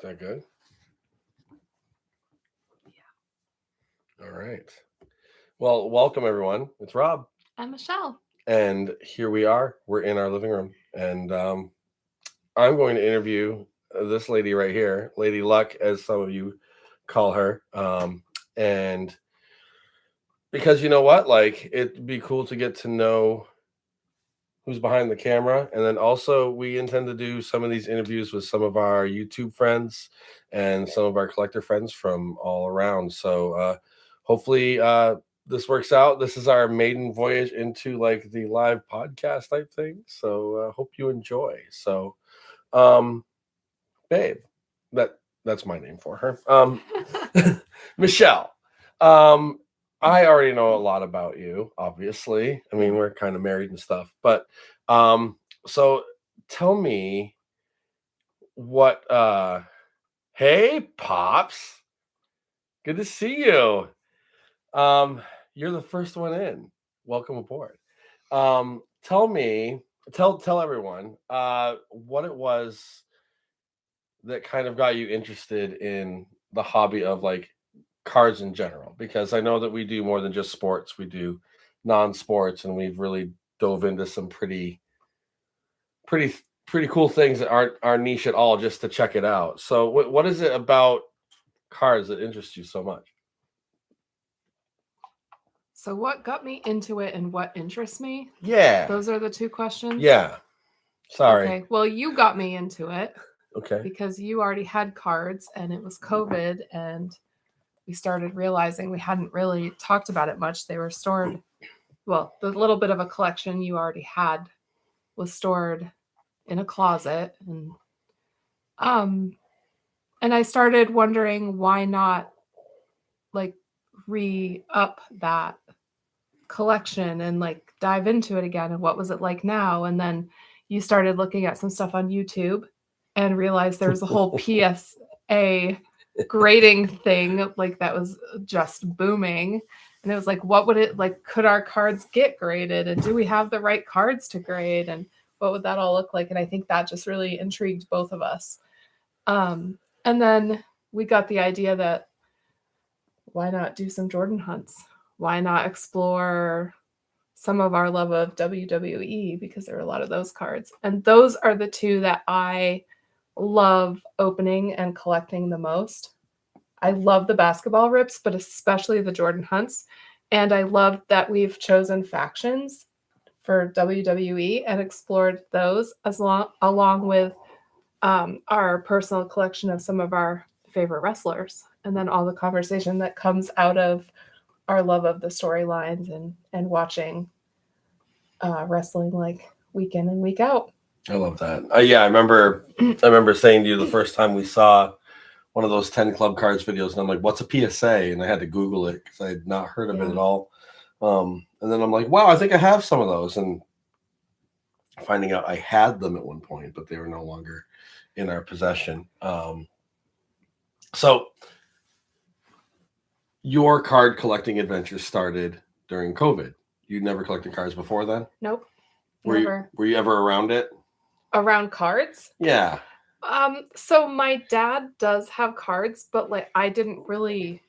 Is that good? Yeah. All right. Well, welcome everyone. It's Rob. I'm Michelle. And here we are. We're in our living room. And I'm going to interview this lady right here, Lady Luck, as some of you call her. And because you know what? Like, it'd be cool to get to know who's behind the camera. And then also, we intend to do some of these interviews with some of our YouTube friends and some of our collector friends from all around. So hopefully this works out. This is our maiden voyage into like the live podcast type thing. So hope you enjoy. So, babe, that's my name for her. Michelle. I already know a lot about you, obviously. I mean, we're kind of married and stuff, but so tell me what hey Pops. Good to see you. You're the first one in. Welcome aboard. Tell everyone what it was that kind of got you interested in the hobby of like cards in general, because I know that we do more than just sports. We do non-sports, and we've really dove into some pretty cool things that aren't our niche at all, just to check it out. So what is it about cards that interests you so much? So what got me into it and what interests me? Yeah. Those are the two questions? Yeah. Sorry. Okay. Well, you got me into it. Okay. Because you already had cards and it was COVID, and we started realizing we hadn't really talked about it much. They were stored, well, the little bit of a collection you already had was stored in a closet, and I started wondering why not like re-up that collection and like dive into it again, and what was it like now. And then you started looking at some stuff on YouTube and realized there was a whole PSA grading thing like that was just booming. And it was like, what would it like, could our cards get graded, and do we have the right cards to grade, and what would that all look like? And I think that just really intrigued both of us. And then we got the idea that why not do some Jordan hunts? Why not explore some of our love of WWE, because there are a lot of those cards. And those are the two that I love opening and collecting the most. I love the basketball rips, but especially the Jordan hunts. And I love that we've chosen factions for WWE and explored those along with our personal collection of some of our favorite wrestlers. And then all the conversation that comes out of our love of the storylines and watching wrestling like week in and week out. I love that. Yeah, I remember saying to you the first time we saw one of those 10 club cards videos, and I'm like, what's a PSA? And I had to Google it because I had not heard of it at all. And then I'm like, wow, I think I have some of those. And finding out I had them at one point, but they were no longer in our possession. So your card collecting adventure started during COVID. You never collected cards before then? Nope. Never. Were you ever around it? Around cards? Yeah. So my dad does have cards, but like I didn't really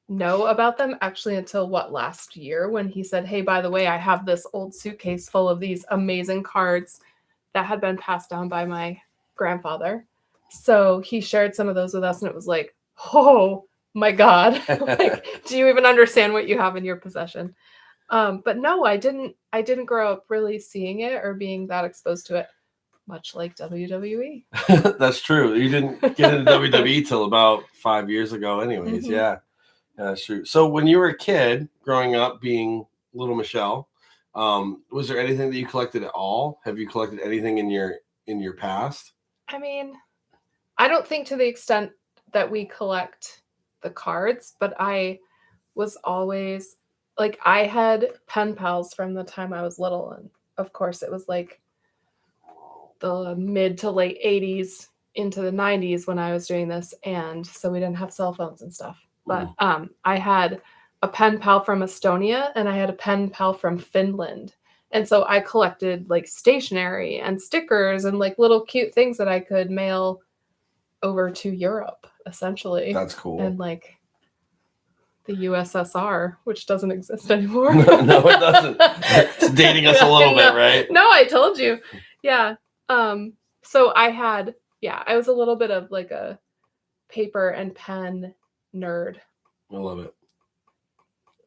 know about them actually until last year, when he said, hey, by the way, I have this old suitcase full of these amazing cards that had been passed down by my grandfather. So he shared some of those with us, and it was like, oh my God, like, do you even understand what you have in your possession? But no, I didn't grow up really seeing it or being that exposed to it, much like WWE. That's true. You didn't get into WWE till about 5 years ago anyways. Mm-hmm. Yeah, that's true. So when you were a kid growing up, being little Michelle, was there anything that you collected at all? Have you collected anything in your past? I mean, I don't think to the extent that we collect the cards, but I was always like, I had pen pals from the time I was little. And of course it was like the mid to late 80s into the 90s when I was doing this. And so we didn't have cell phones and stuff. But I had a pen pal from Estonia, and I had a pen pal from Finland. And so I collected like stationery and stickers and like little cute things that I could mail over to Europe, essentially. That's cool. And like the USSR, which doesn't exist anymore. No, it doesn't. It's dating us a little bit, right? No, I told you. Yeah. So I was a little bit of like a paper and pen nerd. I love it.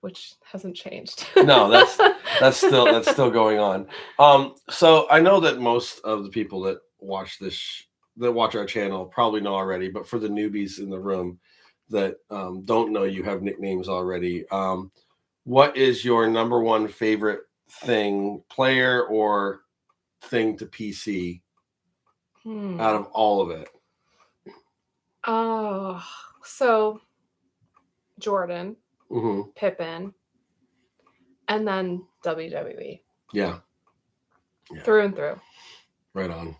Which hasn't changed. No, that's still going on. So I know that most of the people that watch our channel probably know already, but for the newbies in the room that don't know, you have nicknames already. What is your number one favorite player or thing to PC out of all of it? Oh, so Jordan, Pippen, and then WWE. Yeah. Through and through. Right on.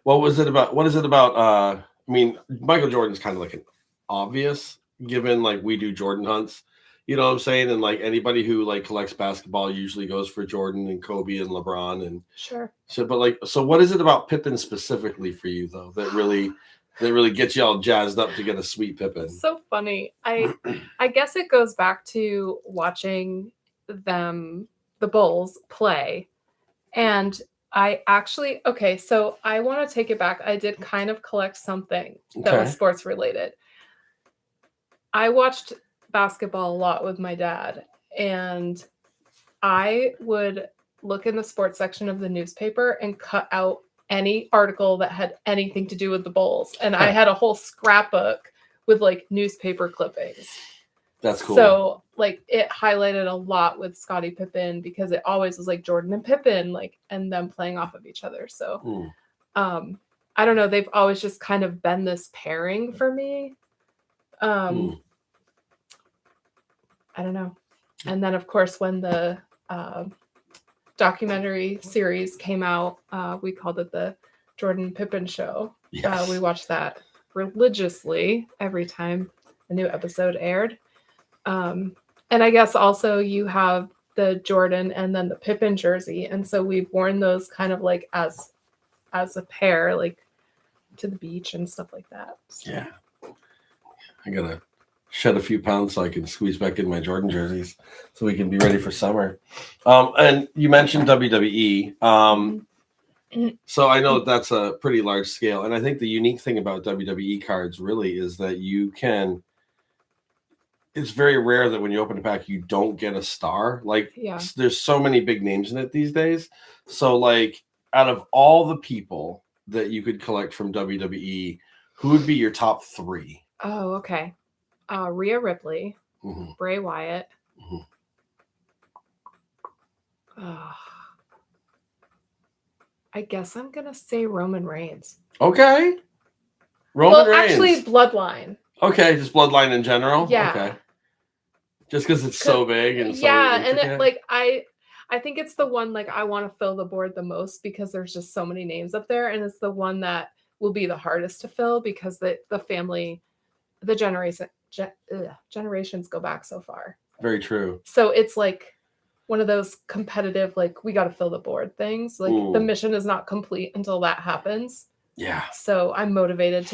What is it about? I mean, Michael Jordan's kind of like an obvious, given like we do Jordan hunts, you know what I'm saying? And like anybody who like collects basketball usually goes for Jordan and Kobe and LeBron and sure. So what is it about Pippen specifically for you though that really gets you all jazzed up to get a sweet Pippen? It's so funny. I guess it goes back to watching the Bulls play. And I actually, so I want to take it back. I did kind of collect something that was sports related. I watched basketball a lot with my dad, and I would look in the sports section of the newspaper and cut out any article that had anything to do with the Bulls. And I had a whole scrapbook with like newspaper clippings. That's cool. So like it highlighted a lot with Scottie Pippen because it always was like Jordan and Pippen, like, and them playing off of each other. So I don't know. They've always just kind of been this pairing for me. I don't know. And then of course, when the documentary series came out, we called it the Jordan Pippen Show. Yes. We watched that religiously every time a new episode aired. And I guess also you have the Jordan and then the Pippen jersey. And so we've worn those kind of like as a pair, like to the beach and stuff like that. So. Yeah. I gotta shed a few pounds so I can squeeze back in my Jordan jerseys so we can be ready for summer. And you mentioned WWE. So I know that's a pretty large scale. And I think the unique thing about WWE cards really is that it's very rare that when you open a pack, you don't get a star. Like there's so many big names in it these days. So like out of all the people that you could collect from WWE, who would be your top three? Oh, okay. Rhea Ripley, Bray Wyatt. I guess I'm going to say Roman Reigns. Okay. Roman Reigns. Actually, Bloodline. Okay, just Bloodline in general? Yeah. Okay. Just because it's so big and so and it, like I think it's the one like I want to fill the board the most because there's just so many names up there, and it's the one that will be the hardest to fill because the family, the generations go back so far. Very true. So it's like one of those competitive, like we got to fill the board things. Like the mission is not complete until that happens. Yeah. So I'm motivated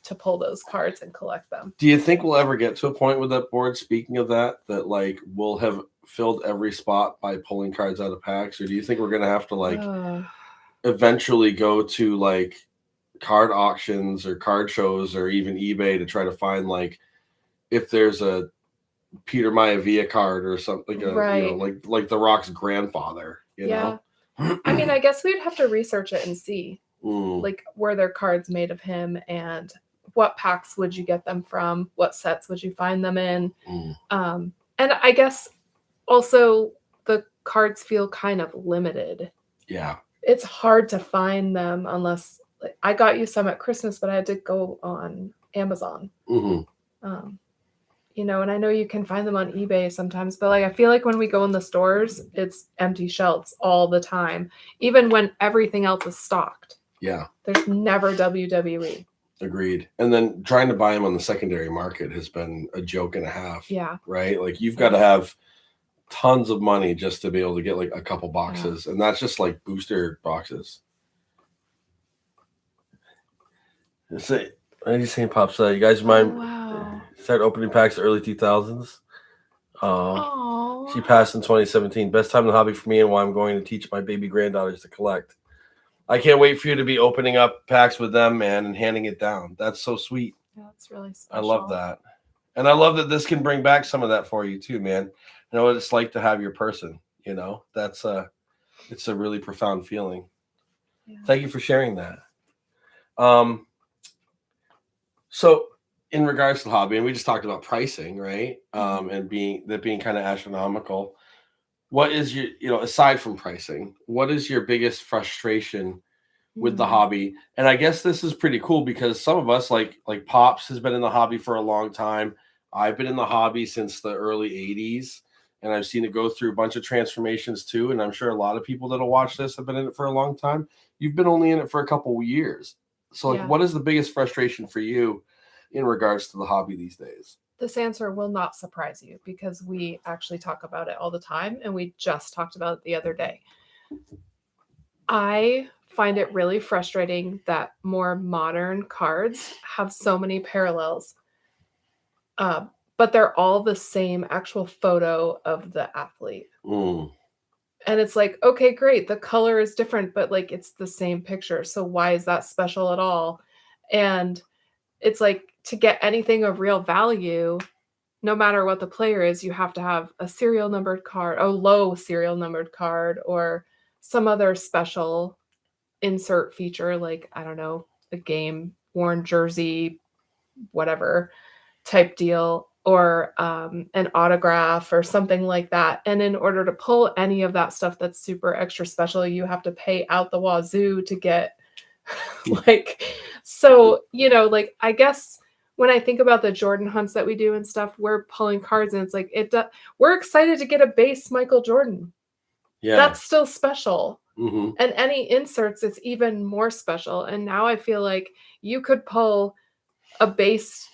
to pull those cards and collect them. Do you think we'll ever get to a point with that board, speaking of that like we'll have filled every spot by pulling cards out of packs? Or do you think we're going to have to like eventually go to like card auctions or card shows or even eBay to try to find like if there's a Peter Maivia card or something, right. You know, like The Rock's grandfather, you know? I mean, I guess we'd have to research it and see. Like, were there cards made of him and what packs would you get them from? What sets would you find them in? And I guess also the cards feel kind of limited. Yeah. It's hard to find them unless like, I got you some at Christmas, but I had to go on Amazon. You know, and I know you can find them on eBay sometimes, but like I feel like when we go in the stores, it's empty shelves all the time, even when everything else is stocked. Yeah. There's never WWE. Agreed. And then trying to buy them on the secondary market has been a joke and a half. Yeah. Right? Like you've got to have tons of money just to be able to get like a couple boxes. Yeah. And that's just like booster boxes. St. Pops, you guys Oh, mind wow. start opening packs early 2000s? Oh, She passed in 2017. Best time in the hobby for me and why I'm going to teach my baby granddaughters to collect. I can't wait for you to be opening up packs with them, man, and handing it down. That's so sweet. that's really special. I love that. And I love that this can bring back some of that for you too, man. You know what it's like to have your person, you know? That's it's a really profound feeling. Yeah. Thank you for sharing that. So in regards to the hobby, and we just talked about pricing, right? And being kind of astronomical. What is your, aside from pricing, what is your biggest frustration with the hobby? And I guess this is pretty cool because some of us, like Pops has been in the hobby for a long time. I've been in the hobby since the early 80s, and I've seen it go through a bunch of transformations too. And I'm sure a lot of people that'll watch this have been in it for a long time. You've been only in it for a couple of years. So like, what is the biggest frustration for you in regards to the hobby these days? This answer will not surprise you because we actually talk about it all the time, and we just talked about it the other day. I find it really frustrating that more modern cards have so many parallels, but they're all the same actual photo of the athlete. And it's like, okay, great. The color is different, but like it's the same picture. So why is that special at all? And it's like, to get anything of real value, no matter what the player is, you have to have a serial numbered card, a low serial numbered card, or some other special insert feature, like, I don't know, a game worn jersey, whatever type deal, or an autograph or something like that. And in order to pull any of that stuff that's super extra special, you have to pay out the wazoo to get like, so, like, I guess when I think about the Jordan hunts that we do and stuff, we're pulling cards and it's like, we're excited to get a base Michael Jordan. Yeah. That's still special. And any inserts, it's even more special. And now I feel like you could pull a base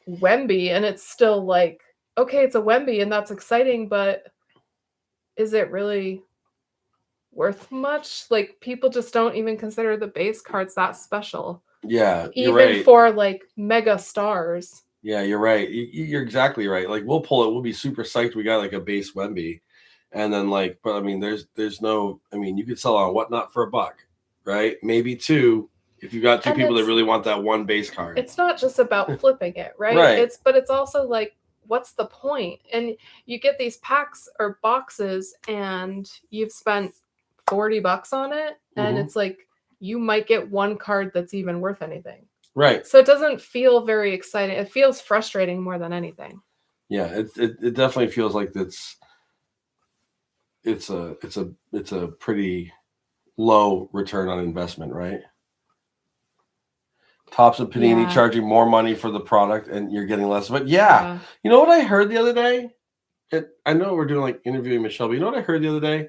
Wemby and it's still like, okay, it's a Wemby and that's exciting, but is it really worth much? Like, people just don't even consider the base cards that special. Yeah, even right. For like mega stars. Yeah, you're right. You're exactly right. Like, we'll pull it. We'll be super psyched. We got like a base Wemby, and then like, but I mean, there's no. I mean, you could sell on Whatnot for $1, right? Maybe $2 if you got two people that really want that one base card. It's not just about flipping it, right? Right. It's also like, what's the point? And you get these packs or boxes, and you've spent $40 on it, and it's like, you might get one card that's even worth anything. Right. So it doesn't feel very exciting. It feels frustrating more than anything. Yeah, it definitely feels like it's a pretty low return on investment, right? Topps and Panini charging more money for the product and you're getting less of it. Yeah. You know what I heard the other day? I know we're doing like interviewing Michelle, but you know what I heard the other day?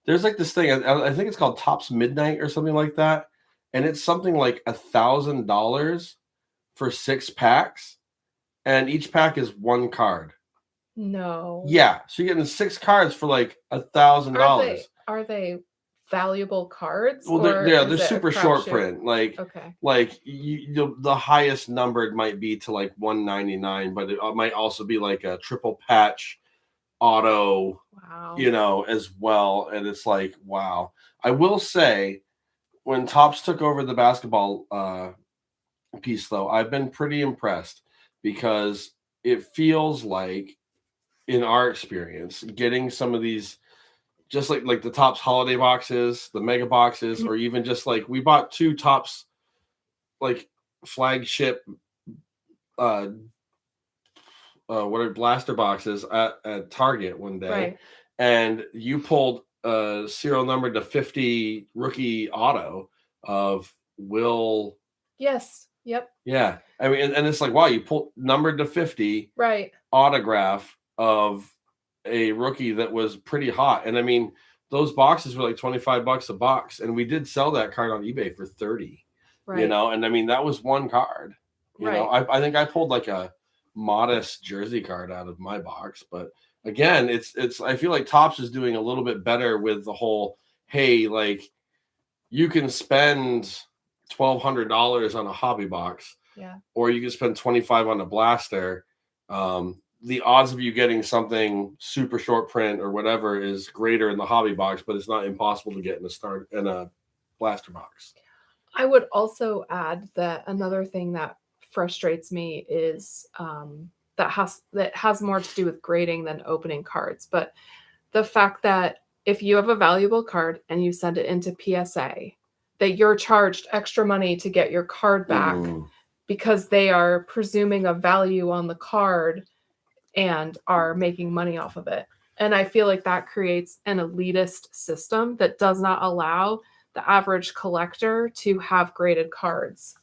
There's like this thing, I think it's called Topps Midnight or something like that. And it's something like $1,000 for 6 packs. And each pack is 1 card. No. Yeah. So you're getting 6 cards for like $1,000. Are they valuable cards? Well, they're super short print. Like, okay. Like the highest numbered might be to like $199, but it might also be like a triple patch auto, as well. And it's like, wow. I will say, when Topps took over the basketball piece, though, I've been pretty impressed because it feels like, in our experience, getting some of these, just like the Topps holiday boxes, the mega boxes, or even just like, we bought 2 Topps like flagship what are blaster boxes at Target one day, right. And you pulled a serial number to 50 rookie auto of Will. Yes. Yep. Yeah. I mean, and it's like, wow, you pulled numbered to 50 right autograph of a rookie that was pretty hot. And I mean, those boxes were like $25 a box, and we did sell that card on eBay for $30. Right. And I mean, that was 1 card. You know, I think I pulled like a modest jersey card out of my box, but again, it's I feel like Topps is doing a little bit better with the whole, hey, like, you can spend $1,200 on a hobby box, Yeah. or you can spend 25 on a blaster. The odds of you getting something super short print or whatever is greater in the hobby box, but it's not impossible to get in a blaster box. I would also add that another thing that frustrates me is that has more to do with grading than opening cards. But the fact that if you have a valuable card and you send it into PSA, that you're charged extra money to get your card back because they are presuming a value on the card and are making money off of it. And I feel like that creates an elitist system that does not allow the average collector to have graded cards.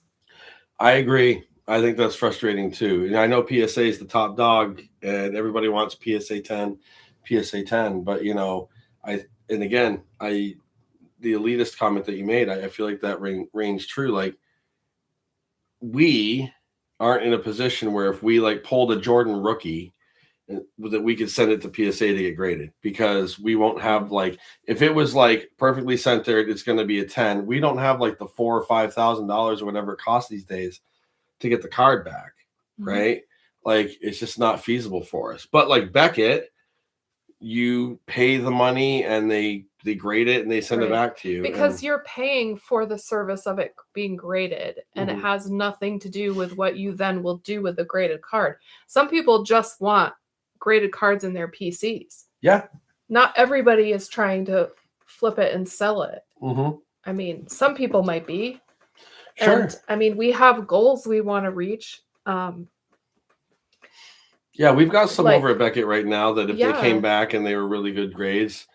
I agree. I think that's frustrating too. And I know PSA is the top dog and everybody wants PSA 10, but the elitist comment that you made, I feel like that rings true. Like, we aren't in a position where if we like pulled a Jordan rookie that we could send it to PSA to get graded, because we won't have, like, if it was like perfectly centered, it's going to be a 10. We don't have like the $4,000 or $5,000 or whatever it costs these days to get the card back, right? Like, it's just not feasible for us. But like Beckett, you pay the money and they grade it and they send it back to you. Because you're paying for the service of it being graded, and it has nothing to do with what you then will do with the graded card. Some people just want graded cards in their PCs. Yeah. Not everybody is trying to flip it and sell it. I mean, some people might be. Sure. And I mean, we have goals we want to reach. Yeah, we've got some over at Beckett right now that if they came back and they were really good grades,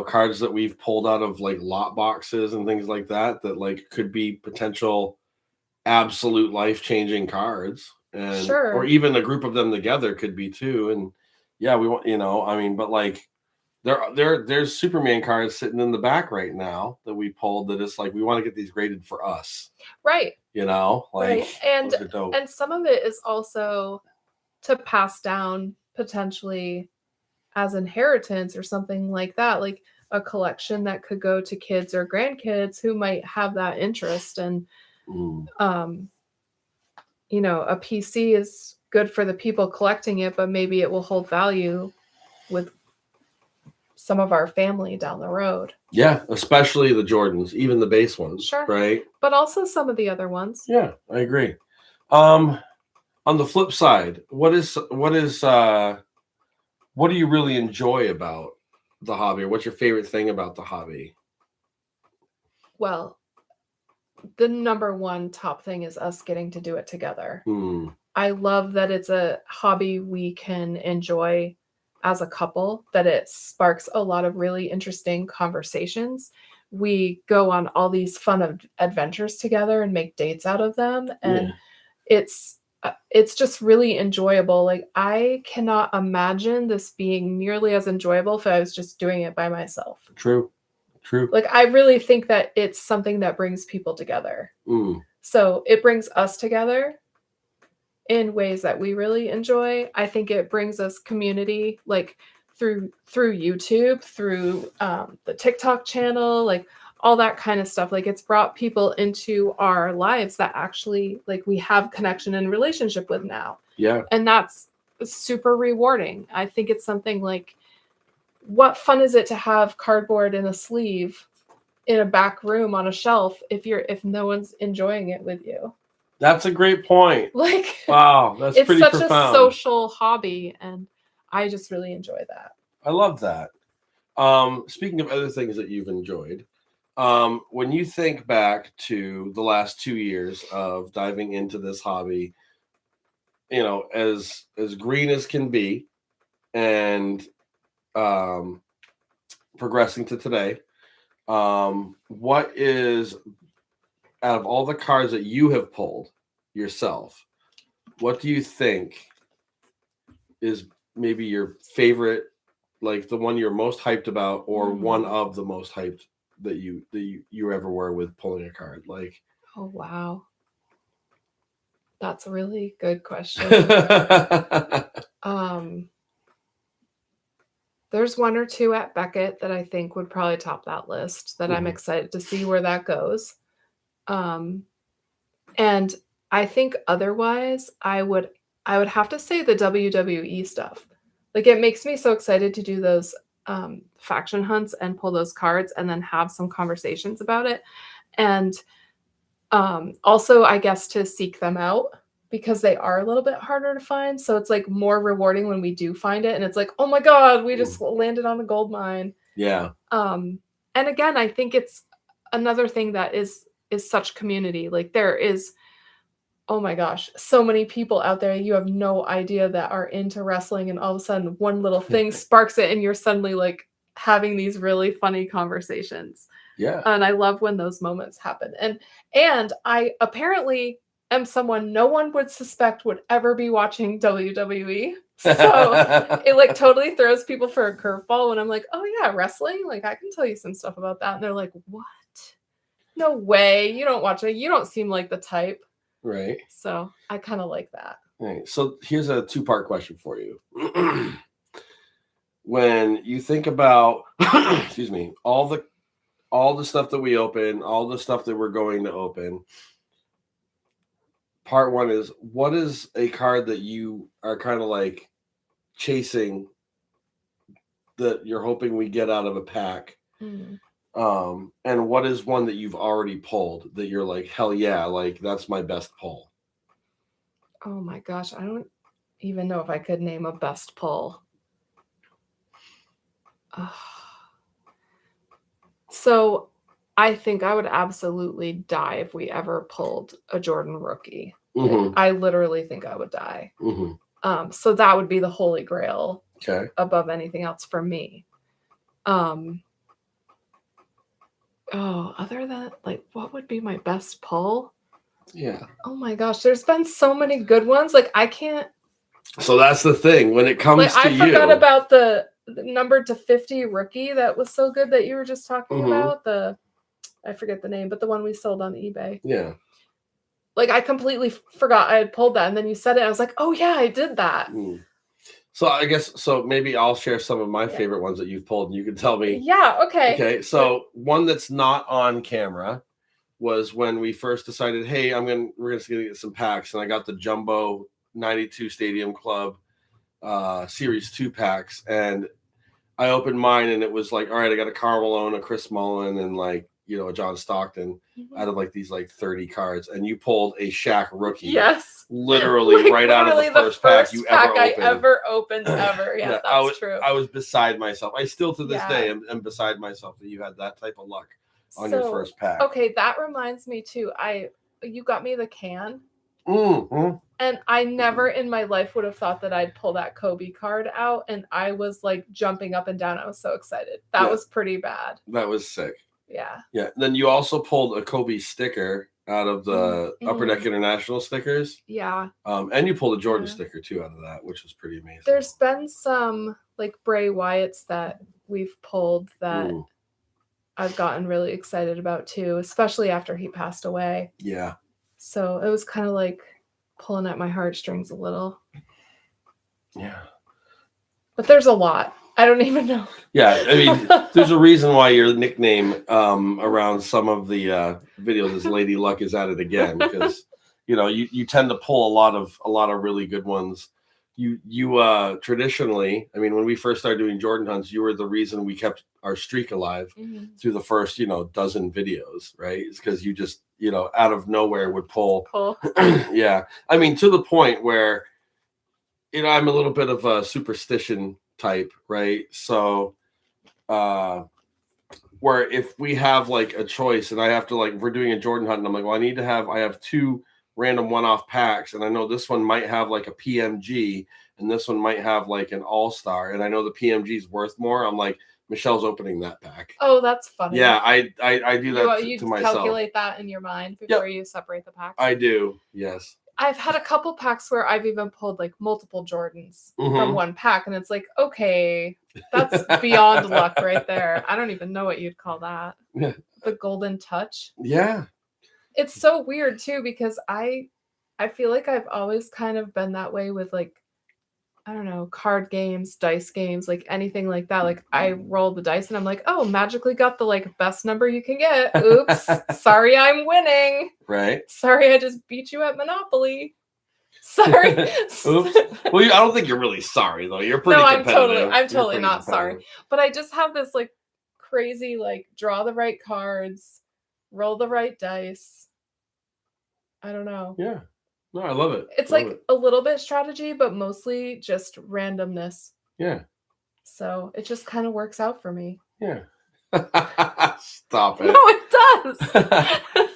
cards that we've pulled out of like lot boxes and things like that like could be potential absolute life-changing cards. And or even a group of them together could be too. And yeah, we want, but like there's Superman cards sitting in the back right now that we pulled that is like, we want to get these graded for us. Right. Like, and some of it is also to pass down potentially as inheritance or something like that, like a collection that could go to kids or grandkids who might have that interest. And a PC is good for the people collecting it, but maybe it will hold value with some of our family down the road. Yeah, especially the Jordans, even the base ones. Sure. Right. But also some of the other ones. Yeah, I agree. On the flip side, what do you really enjoy about the hobby? Or what's your favorite thing about the hobby? Well, the number one top thing is us getting to do it together. I love that it's a hobby we can enjoy as a couple, that it sparks a lot of really interesting conversations. We go on all these fun adventures together and make dates out of them. And it's just really enjoyable. Like, I cannot imagine this being nearly as enjoyable if I was just doing it by myself. True. Like, I really think that it's something that brings people together. So it brings us together in ways that we really enjoy. I think it brings us community, like through YouTube, through the TikTok channel, like all that kind of stuff. Like, it's brought people into our lives that actually, like, we have connection and relationship with now. Yeah. And that's super rewarding. I think it's something like, what fun is it to have cardboard in a sleeve in a back room on a shelf if no one's enjoying it with you? That's a great point. Like, wow, that's pretty profound. It's such a social hobby, and I just really enjoy that. I love that. Speaking of other things that you've enjoyed, when you think back to the last 2 years of diving into this hobby, as green as can be, and progressing to today, what is, out of all the cards that you have pulled yourself, what do you think is maybe your favorite, like the one you're most hyped about, or one of the most hyped that you ever were with pulling a card? Like, oh wow, that's a really good question. There's one or two at Beckett that I think would probably top that list, that I'm excited to see where that goes. And I think otherwise, I would have to say the WWE stuff. Like, it makes me so excited to do those faction hunts and pull those cards and then have some conversations about it. And also, I guess, to seek them out because they are a little bit harder to find. So it's like more rewarding when we do find it. And it's like, oh my God, we just landed on a gold mine. Yeah. And again, I think it's another thing that is such community. Like, there is, oh my gosh, so many people out there you have no idea that are into wrestling, and all of a sudden one little thing sparks it and you're suddenly like having these really funny conversations. Yeah. And I love when those moments happen. And I apparently am someone no one would suspect would ever be watching WWE. So it like totally throws people for a curveball when I'm like, oh yeah, wrestling? Like, I can tell you some stuff about that. And they're like, what? No way. You don't watch it. You don't seem like the type. Right. So I kind of like that. Right. So here's a 2-part question for you. When you think about, excuse me, all the stuff that we open, all the stuff that we're going to open, part one is, what is a card that you are kind of like chasing that you're hoping we get out of a pack? And what is one that you've already pulled that you're like, hell yeah, like that's my best pull? Oh my gosh, I don't even know if I could name a best pull. So I think I would absolutely die if we ever pulled a Jordan rookie. Mm-hmm. I literally think I would die. Mm-hmm. So that would be the holy grail, okay, above anything else for me. Other than, like, what would be my best pull? Yeah. Oh my gosh, there's been so many good ones. Like, I can't. So that's the thing when it comes like, to I forgot about the number to 50 rookie that was so good that you were just talking about. I forget the name, but the one we sold on eBay. Yeah. Like, I completely forgot I had pulled that, and then you said it. I was like, oh yeah, I did that. So I guess, so maybe I'll share some of my favorite ones that you've pulled, and you can tell me. Yeah, okay. Okay, so one that's not on camera was when we first decided, hey, we're just gonna get some packs, and I got the Jumbo 92 Stadium Club Series 2 packs, and I opened mine, and it was like, all right, I got a Karl Malone, a Chris Mullin, and like, a John Stockton out of like these like 30 cards, and you pulled a Shaq rookie. Yes. Literally like, right out of the first pack you ever opened. Yeah, that's true. I was beside myself. I still to this day am beside myself that you had that type of luck on your first pack. Okay, that reminds me too. You got me the can. Mm-hmm. And I never in my life would have thought that I'd pull that Kobe card out, and I was like jumping up and down. I was so excited. That was pretty bad. That was sick. Yeah. Yeah. Then you also pulled a Kobe sticker out of the Upper Deck International stickers. Yeah. And you pulled a Jordan sticker too out of that, which was pretty amazing. There's been some like Bray Wyatt's that we've pulled that I've gotten really excited about too, especially after he passed away. Yeah. So it was kind of like pulling at my heartstrings a little. Yeah. But there's a lot. I don't even know. Yeah, I mean, there's a reason why your nickname around some of the videos is Lady Luck is at it again, because you tend to pull a lot of really good ones. You traditionally, I mean, when we first started doing Jordan hunts, you were the reason we kept our streak alive through the first dozen videos, right? It's because you just out of nowhere would pull. Yeah, I mean, to the point where I'm a little bit of a superstition type, right? So where if we have like a choice and I have to, like, if we're doing a Jordan hunt and I'm like, well, I have 2 random one-off packs, and I know this one might have like a PMG and this one might have like an all-star, and I know the PMG is worth more, I'm like, Michelle's opening that pack. Oh, that's funny. Yeah, I do that to myself. You calculate that in your mind before you separate the packs? I do, yes. I've had a couple packs where I've even pulled like multiple Jordans from one pack, and it's like, okay, that's beyond luck right there. I don't even know what you'd call that. Yeah. The golden touch. Yeah. It's so weird too, because I feel like I've always kind of been that way with like I don't know, card games, dice games, like anything like that. Like I roll the dice and I'm like, oh, magically got the like best number you can get. Oops. Sorry, I'm winning. Right. Sorry, I just beat you at Monopoly. Sorry. Oops. Well, I don't think you're really sorry though. You're pretty No, competitive. I'm totally not sorry. But I just have this like crazy, like draw the right cards, roll the right dice. I don't know. Yeah. No, I love it. It's Love like it. a little bit strategy, but mostly just randomness. Yeah. So it just kind of works out for me. Yeah. Stop it. No, it does.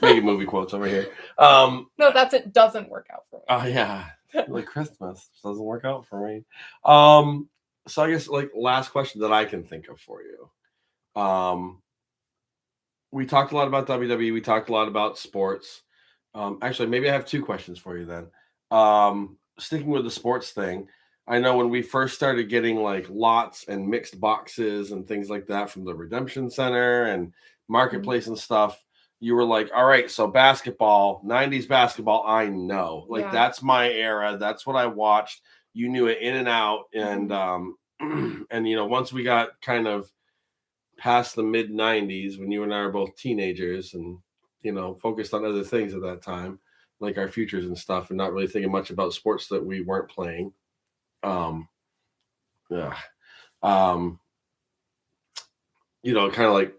Making movie quotes over here. No, that's it. Doesn't work out for me. Oh yeah. Like Christmas doesn't work out for me. So I guess like last question that I can think of for you. We talked a lot about WWE. We talked a lot about sports. Actually, maybe I have two questions for you then. Sticking with the sports thing, I know when we first started getting like lots and mixed boxes and things like that from the Redemption Center and Marketplace and stuff, you were like, all right, so basketball, 90s basketball, I know. Like that's my era. That's what I watched. You knew it in and out. And and you know, once we got kind of past the mid 90s when you and I are both teenagers and you know, focused on other things at that time, like our futures and stuff, and not really thinking much about sports that we weren't playing. Yeah. You know, kind of like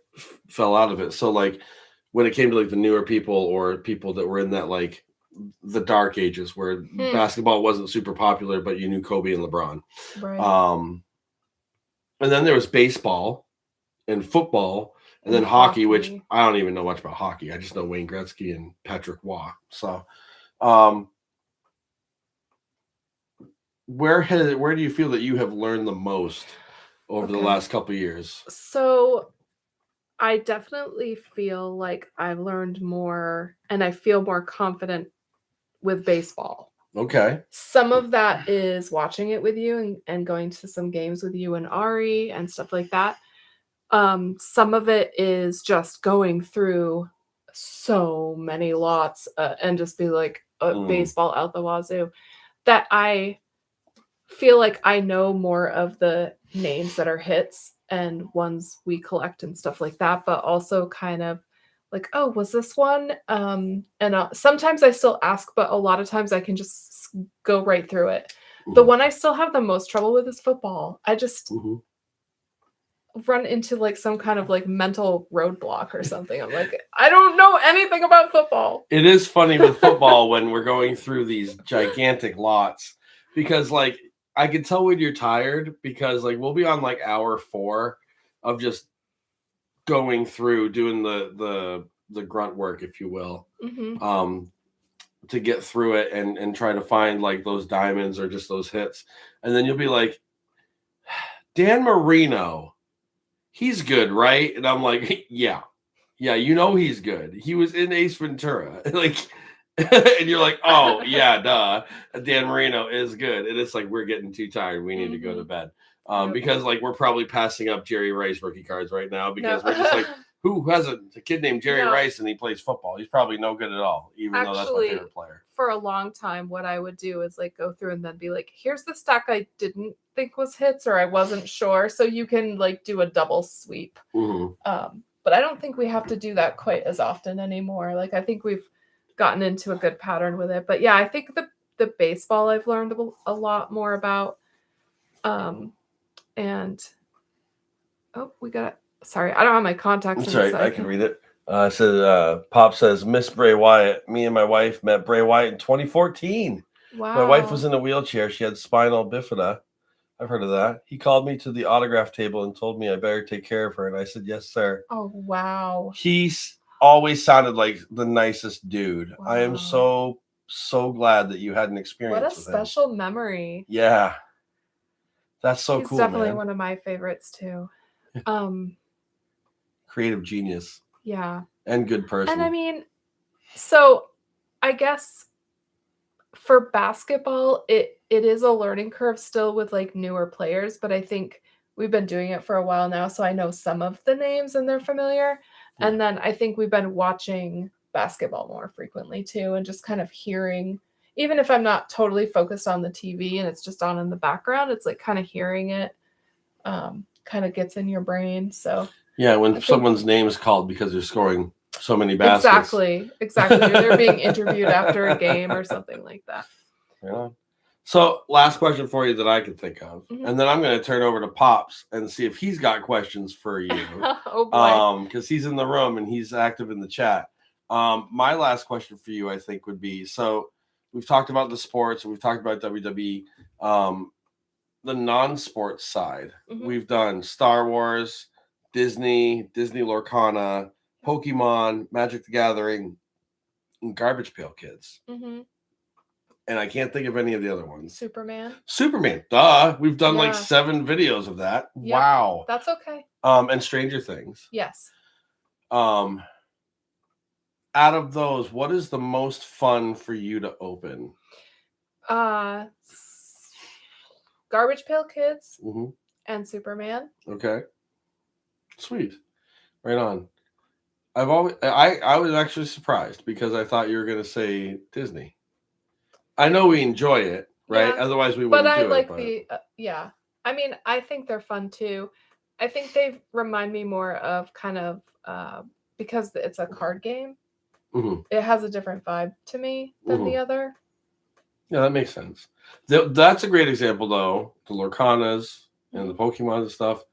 fell out of it. So like when it came to like the newer people or people that were in that like the dark ages where basketball wasn't super popular, but you knew Kobe and LeBron. Right. And then there was baseball and football. And then hockey, which I don't even know much about hockey. I just know Wayne Gretzky and Patrick Waugh. So, where do you feel that you have learned the most over the last couple of years? So, I definitely feel like I've learned more, and I feel more confident with baseball. Okay. Some of that is watching it with you and going to some games with you and Ari and stuff like that. Some of it is just going through so many lots and just be like baseball out the wazoo that I feel like I know more of the names that are hits and ones we collect and stuff like that, but also kind of like, oh, was this one? And sometimes I still ask, but a lot of times I can just go right through it. The one I still have the most trouble with is football. I just run into like some kind of like mental roadblock or something. I'm like, I don't know anything about football. It is funny with football when we're going through these gigantic lots because like I can tell when you're tired because like we'll be on like hour 4 of just going through doing the grunt work, if you will, to get through it and try to find like those diamonds or just those hits. And then you'll be like, Dan Marino, he's good, right? And I'm like, yeah, you know he's good. He was in Ace Ventura. Like, and you're like, oh, yeah, duh. Dan Marino is good. And it's like, we're getting too tired. We need to go to bed. Because, like, we're probably passing up Jerry Rice rookie cards right now because we're just like, who has a kid named Jerry Rice and he plays football? He's probably no good at all, even though that's my favorite player. For a long time, what I would do is like go through and then be like, here's the stack I didn't think was hits or I wasn't sure. So you can like do a double sweep. But I don't think we have to do that quite as often anymore. Like I think we've gotten into a good pattern with it. But yeah, I think the baseball I've learned a lot more about. And sorry, I don't have my contacts. That's right. I can read it. Pop says, Miss Bray Wyatt. Me and my wife met Bray Wyatt in 2014. Wow. My wife was in a wheelchair. She had spinal bifida. I've heard of that. He called me to the autograph table and told me I better take care of her. And I said, yes, sir. Oh, wow. He's always sounded like the nicest dude. Wow. I am so glad that you had an experience with him. What a special memory. Yeah. That's so cool, man. He's definitely one of my favorites, too. Creative genius. Yeah. And good person. And I mean, so I guess for basketball, it is a learning curve still with like newer players, but I think we've been doing it for a while now. So I know some of the names and they're familiar. Yeah. And then I think we've been watching basketball more frequently too, and just kind of hearing even if I'm not totally focused on the TV and it's just on in the background, it's like kind of hearing it kind of gets in your brain. So Yeah, when someone's name is called because they're scoring so many baskets. Exactly. Or they're being interviewed after a game or something like that. Yeah. So last question for you that I could think of, and then I'm going to turn over to Pops and see if he's got questions for you. Oh boy. Because he's in the room and he's active in the chat. My last question for you, I think, would be, so we've talked about the sports and we've talked about WWE. The non-sports side, we've done Star Wars, Disney Lorcana, Pokemon, Magic the Gathering, and Garbage Pail Kids. And I can't think of any of the other ones. Superman. Duh. We've done like 7 videos of that. Yep. Wow. That's okay. And Stranger Things. Yes. Out of those, what is the most fun for you to open? Garbage Pail Kids and Superman. Okay. Sweet. Right on. I was actually surprised because I thought you were going to say Disney. I know we enjoy it, right? Yeah. Otherwise we wouldn't do it. But I like I mean, I think they're fun too. I think they remind me more of kind of because it's a card game. It has a different vibe to me than the other. Yeah, that makes sense. That's a great example, though. The Lorcanas and the Pokemon and stuff,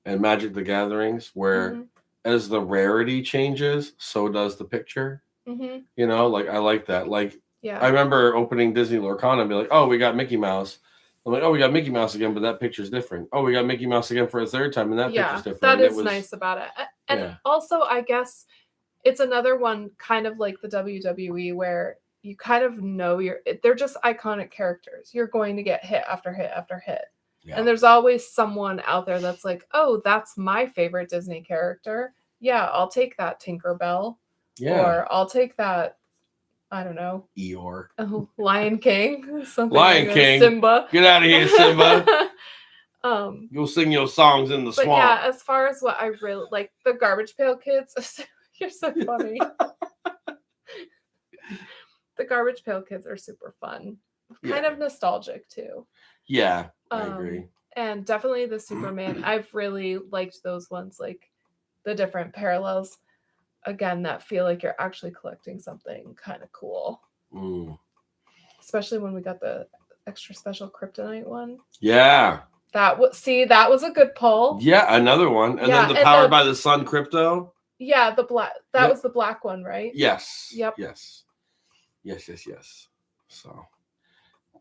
and Magic the Gatherings, where as the rarity changes, so does the picture. You know, like I like that. Like, I remember opening Disney Lorcana and be like, oh, we got Mickey Mouse. I'm like, oh, we got Mickey Mouse again, but that picture's different. Oh, we got Mickey Mouse again for a third time, and that picture's different. That is nice about it. And also, I guess it's another one kind of like the WWE where you kind of know they're just iconic characters. You're going to get hit after hit after hit. Yeah. And there's always someone out there that's like, oh, that's my favorite Disney character. Yeah, I'll take that Tinkerbell. Yeah. Or I'll take that, I don't know. Eeyore. Oh, Lion King. Something Lion King. Simba. Get out of here, Simba. You'll sing your songs in the swamp. Yeah, as far as what I really like, the Garbage Pail Kids, you're so funny. The Garbage Pail Kids are super fun. Kind of nostalgic too. Yeah, I agree. And definitely the Superman. I've really liked those ones, like the different parallels. Again, that feel like you're actually collecting something kind of cool. Especially when we got the extra special Kryptonite one. Yeah. That was a good pull. Yeah, another one. And then the Powered by the Sun crypto. Yeah, the black. That was the black one, right? Yes. Yep. Yes. So,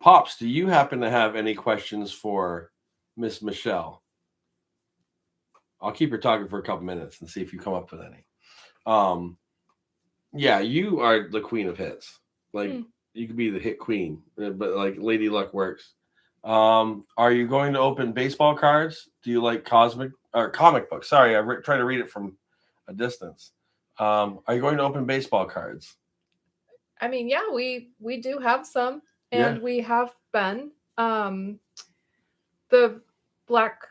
Pops, do you happen to have any questions for Miss Michelle? I'll keep her talking for a couple minutes and see if you come up with any. Yeah, you are the queen of hits. Like you could be the hit queen, but like Lady Luck works. Are you going to open baseball cards? Do you like comic books? Sorry, I try to read it from a distance. Are you going to open baseball cards? I mean, yeah, we do have some, and we have been. The black,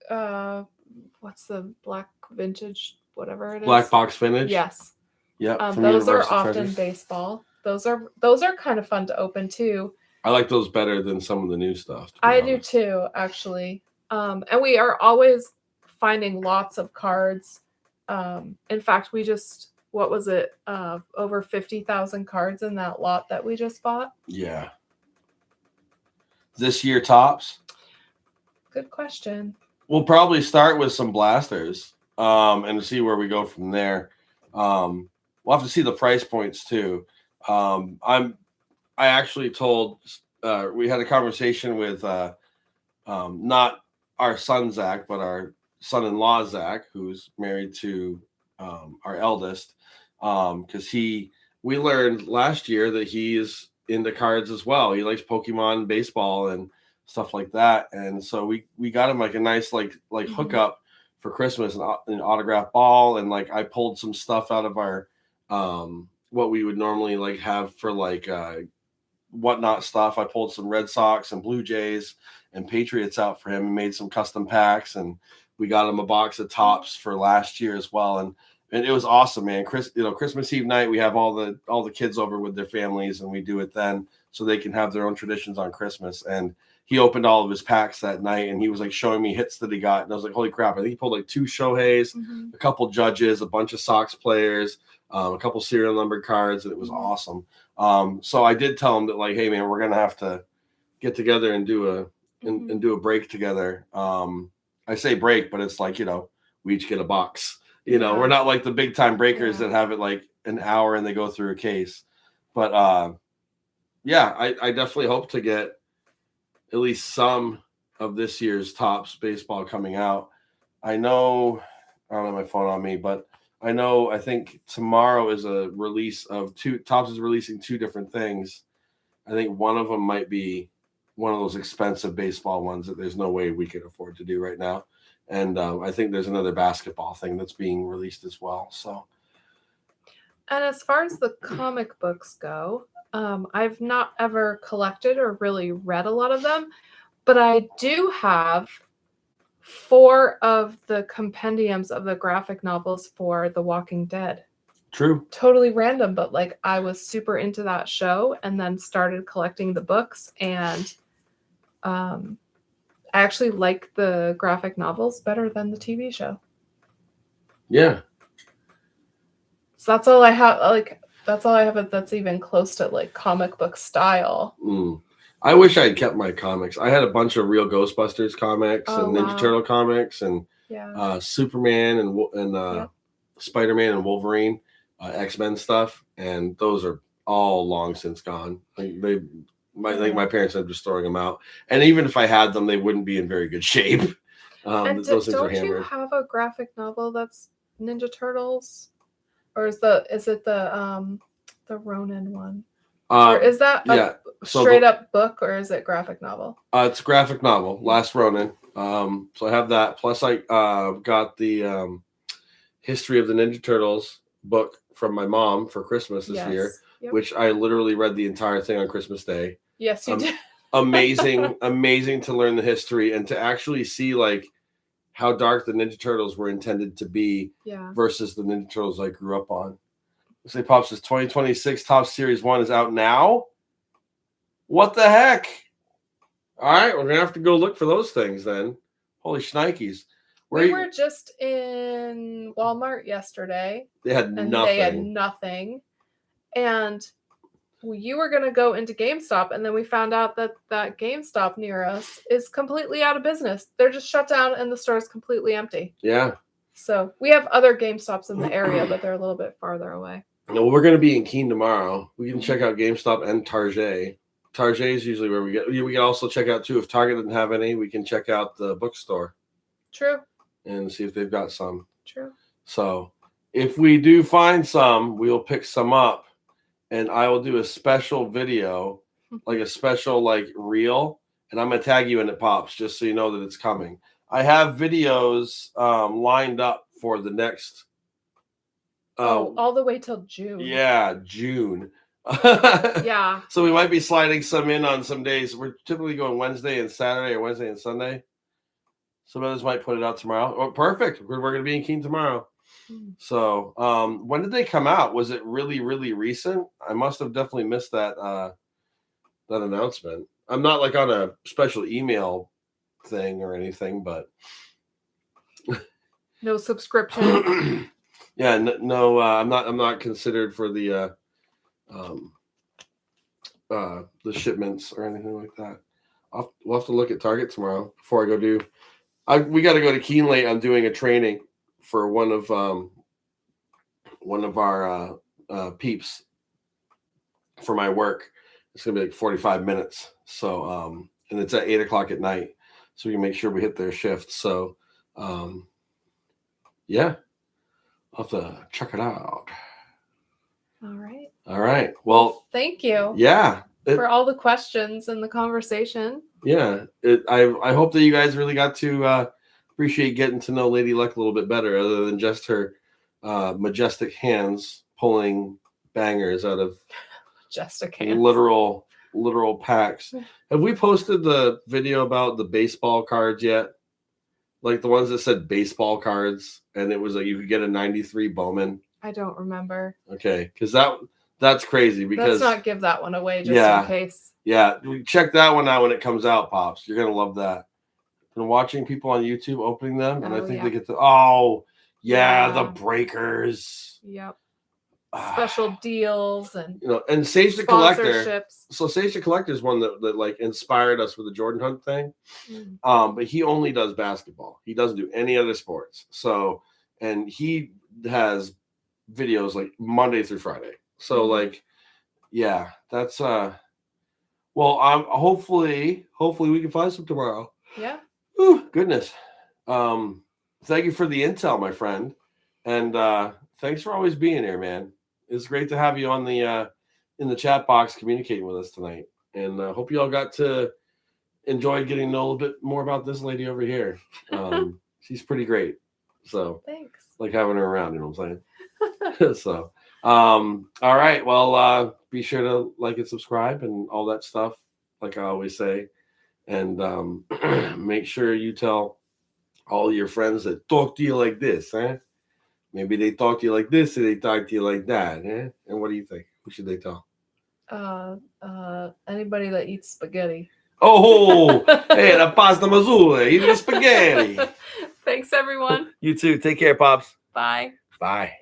what's the black vintage, whatever it is? Black box vintage? Yes. Yeah. Those are often baseball. Those are kind of fun to open too. I like those better than some of the new stuff. I do too, actually. And we are always finding lots of cards. In fact, we just, what was it? Over 50,000 cards in that lot that we just bought. Yeah. This year tops? Good question. We'll probably start with some blasters and see where we go from there. We'll have to see the price points too. I actually told we had a conversation with not our son Zach, but our son-in-law Zach, who's married to our eldest, because we learned last year that he's into cards as well. He likes Pokemon, baseball, and stuff like that. And so we got him like a nice like hookup for Christmas, an autograph ball, and like I pulled some stuff out of our what we would normally like have for like whatnot stuff. I pulled some Red Sox and Blue Jays and Patriots out for him and made some custom packs, and we got him a box of tops for last year as well. And it was awesome, man. Christmas Eve night, we have all the kids over with their families, and we do it then. so they can have their own traditions on Christmas. And he opened all of his packs that night, and he was like showing me hits that he got, and I was like, holy crap! I think he pulled like 2 Shoheis, a couple Judges, a bunch of Sox players, a couple serial numbered cards, and it was awesome. So I did tell him that, like, hey man, we're gonna have to get together and do a and do a break together. I say break, but it's like, we each get a box. We're not like the big time breakers that have it like an hour and they go through a case. But I definitely hope to get at least some of this year's Topps baseball coming out. I don't have my phone on me, but I think tomorrow is a release of Topps is releasing 2 different things. I think one of them might be one of those expensive baseball ones that there's no way we can afford to do right now. And I think there's another basketball thing that's being released as well. So, and as far as the comic books go, I've not ever collected or really read a lot of them, but I do have 4 of the compendiums of the graphic novels for The Walking Dead. True. Totally random, but like I was super into that show and then started collecting the books, and I actually like the graphic novels better than the TV show. Yeah. So that's all I have. That's all I have that's even close to like comic book style. I wish I had kept my comics. I had a bunch of real Ghostbusters comics and Ninja Turtle comics and Superman and Spider-Man and Wolverine, X-Men stuff, and those are all long since gone. I think my parents are just throwing them out. And even if I had them, they wouldn't be in very good shape. And those things are don't you have a graphic novel that's Ninja Turtles, or is it the Ronin one? Or is that straight up book, or is it graphic novel? It's a graphic novel, Last Ronin. So I have that. Plus I got the History of the Ninja Turtles book from my mom for Christmas this year, which I literally read the entire thing on Christmas Day. Yes, you did. Amazing to learn the history and to actually see like how dark the Ninja Turtles were intended to be versus the Ninja Turtles I grew up on. Say Pops says 2026 Topps Series 1 is out now. What the heck? All right, we're gonna have to go look for those things then. Holy shnikes. We were just in Walmart yesterday. They had nothing. And you were going to go into GameStop, and then we found out that GameStop near us is completely out of business. They're just shut down, and the store is completely empty. Yeah. So we have other GameStops in the area, but they're a little bit farther away. No, we're going to be in Keene tomorrow. We can check out GameStop and Target. Target is usually where we get. We can also check out, too, if Target doesn't have any, we can check out the bookstore. True. And see if they've got some. True. So if we do find some, we'll pick some up, and I will do a special video, like a special like reel, and I'm gonna tag you in it, Pops, just so you know that it's coming. I have videos lined up for the next. All the way till June. Yeah, June. Yeah. So we might be sliding some in on some days. We're typically going Wednesday and Saturday or Wednesday and Sunday. Some others might put it out tomorrow. Oh, perfect. We're going to be in Keene tomorrow. So when did they come out? Was it really, really recent? I must have definitely missed that that announcement. I'm not like on a special email thing or anything, but no subscription. Yeah, no, I'm not considered for the shipments or anything like that. We'll have to look at Target tomorrow before I go do. We got to go to Keene late. I'm doing a training for one of our peeps for my work. It's gonna be like 45 minutes. So and it's at 8:00 at night, so we can make sure we hit their shift. So yeah, I'll have to check it out. All right. Well, thank you. Yeah. For all the questions and the conversation. Yeah. I hope that you guys really got to appreciate getting to know Lady Luck a little bit better, other than just her majestic hands pulling bangers out of majestic hands. literal packs. Have we posted the video about the baseball cards yet? Like the ones that said baseball cards, and it was like you could get a 93 Bowman. I don't remember. Okay, because that That's crazy because let's not give that one away just Yeah. in case. yeah, check that one out when it comes out, Pops. You're gonna love that. Been watching people on YouTube opening them, and I Oh, think yeah. they get the the Yeah. breakers. Yep. Special deals and You know, and Sage the Collector. sponsorships. So Sage the Collector is one that like inspired us with the Jordan Hunt thing. Mm. But he only does basketball. He doesn't do any other sports. So, and he has videos like Monday through Friday. So like, yeah, that's well, hopefully we can find some tomorrow. Yeah. Whew, goodness. Thank you for the intel, my friend. And thanks for always being here, man. It's great to have you on the in the chat box communicating with us tonight. And hope you all got to enjoy getting to know a little bit more about this lady over here. She's pretty great. So thanks. Like having her around, you know what I'm saying? So all right. Well, be sure to like and subscribe and all that stuff, like I always say. And make sure you tell all your friends that talk to you like this, eh? Maybe they talk to you like this, or they talk to you like that, eh? And what do you think? Who should they tell? Anybody that eats spaghetti. Oh, hey, la pasta mazzurra, eat the spaghetti. Thanks, everyone. You too. Take care, Pops. Bye. Bye.